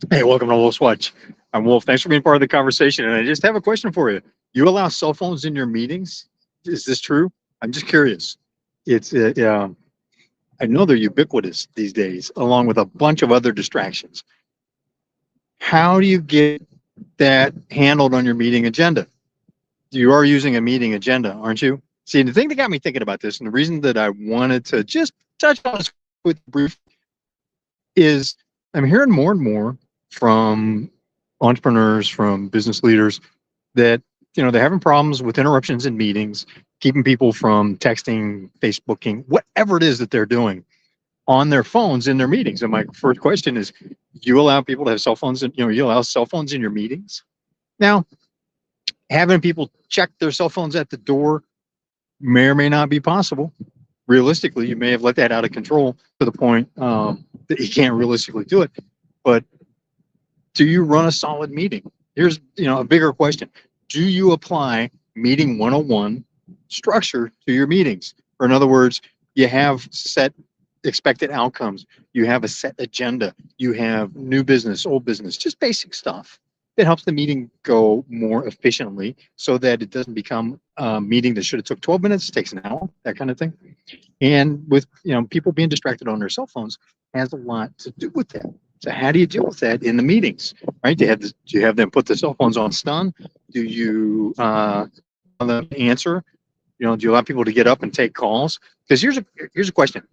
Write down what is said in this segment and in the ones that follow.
Hey, welcome to Wolf's Watch. I'm Wolf. Thanks for being part of the conversation. And I just have a question for you. You allow cell phones in your meetings? Is this true? I'm just curious. It's I know they're ubiquitous these days, along with a bunch of other distractions. How do you get that handled on your meeting agenda? You are using a meeting agenda, aren't you? See, the thing that got me thinking about this, and the reason that I wanted to just touch on this with brief, is I'm hearing more and more from entrepreneurs, from business leaders that they're having problems with interruptions in meetings, keeping people from texting, Facebooking, whatever it is that they're doing on their phones in their meetings. And my first question is, do you allow people to have cell phones? And you allow cell phones in your meetings? Now, having people check their cell phones at the door may or may not be possible. Realistically, you may have let that out of control to the point that you can't realistically do it. But do you run a solid meeting? Here's a bigger question: do you apply meeting 101 structure to your meetings? Or in other words, you have set expected outcomes, you have a set agenda, you have new business, old business, just basic stuff that helps the meeting go more efficiently so that it doesn't become a meeting that should have took 12 minutes, takes an hour, that kind of thing. And with people being distracted on their cell phones has a lot to do with that. So how do you deal with that in the meetings, right? Do you have them put the cell phones on stun? Do you allow them to answer? Do you allow people to get up and take calls? Because here's a question,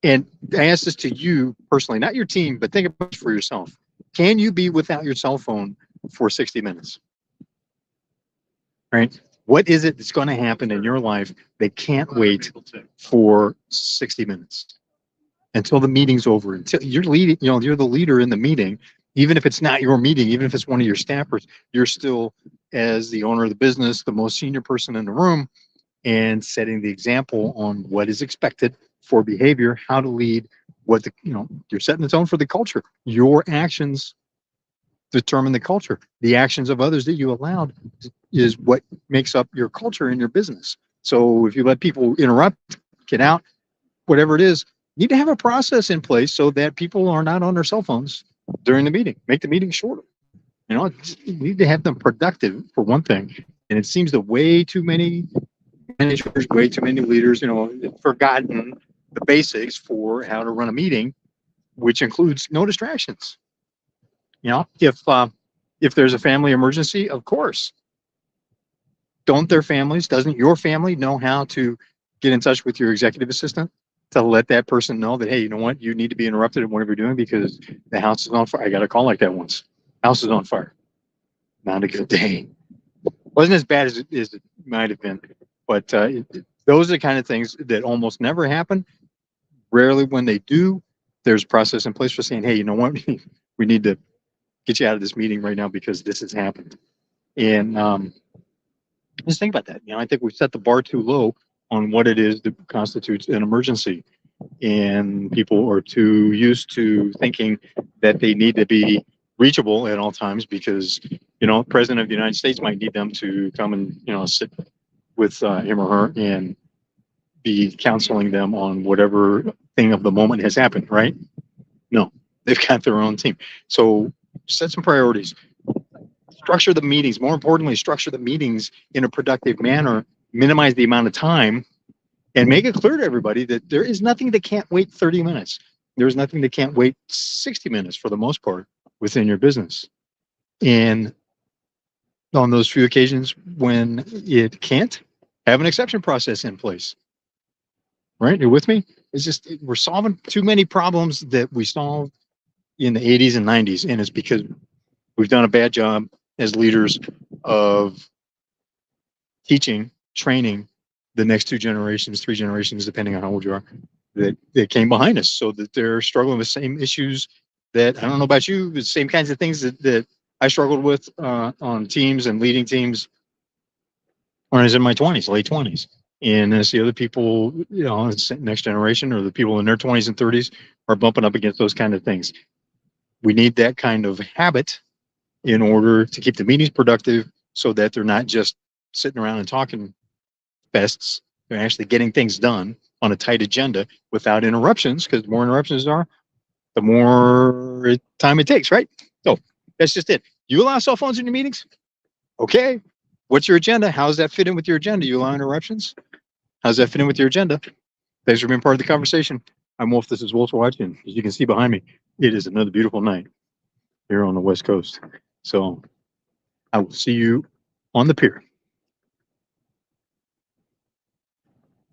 and I ask this to you personally, not your team, but think about it for yourself. Can you be without your cell phone for 60 minutes? Right? What is it that's going to happen in your life that can't wait for 60 minutes until the meeting's over? Until you're leading, you're the leader in the meeting. Even if it's not your meeting, even if it's one of your staffers, you're still, as the owner of the business, the most senior person in the room, and setting the example on what is expected for behavior, how to lead, you're setting the tone for the culture. Your actions determine the culture. The actions of others that you allowed is what makes up your culture in your business. So if you let people interrupt, get out, whatever it is, you need to have a process in place so that people are not on their cell phones during the meeting. Make the meeting shorter. You need to have them productive for one thing. And it seems that way too many managers, way too many leaders, have forgotten the basics for how to run a meeting, which includes no distractions. If there's a family emergency, of course, doesn't your family know how to get in touch with your executive assistant to let that person know that, hey, you know what, you need to be interrupted in whatever you're doing because the house is on fire? I got a call like that once. House is on fire. Not a good day. Wasn't as bad as it might have been, but those are the kind of things that almost never happen. Rarely when they do, there's a process in place for saying, hey, you know what, we need to get you out of this meeting right now because this has happened. And just think about that. I think we've set the bar too low on what it is that constitutes an emergency. And people are too used to thinking that they need to be reachable at all times because, the president of the United States might need them to come and, sit with him or her and be counseling them on whatever thing of the moment has happened, right? No, they've got their own team. So set some priorities, structure the meetings. More importantly, structure the meetings in a productive manner, minimize the amount of time, and make it clear to everybody that there is nothing that can't wait 30 minutes. There's nothing that can't wait 60 minutes for the most part within your business. And on those few occasions when it can't, have an exception process in place. Right? You're with me? It's just we're solving too many problems that we solved in the 80s and 90s, and it's because we've done a bad job as leaders of teaching, training the next two generations, three generations, depending on how old you are, that came behind us, so that they're struggling with the same issues that, I don't know about you, the same kinds of things that I struggled with on teams and leading teams when I was in my 20s, late 20s. And as the other people, next generation or the people in their 20s and 30s are bumping up against those kind of things. We need that kind of habit in order to keep the meetings productive so that they're not just sitting around and talking fests. They're actually getting things done on a tight agenda without interruptions, because the more interruptions there are, the more more time it takes, right? So that's just it. You allow cell phones in your meetings? Okay. What's your agenda? How does that fit in with your agenda? You allow interruptions? How does that fit in with your agenda? Thanks for being part of the conversation. I'm Wolf. This is Wolf Watch. And as you can see behind me, it is another beautiful night here on the West Coast. So I will see you on the pier.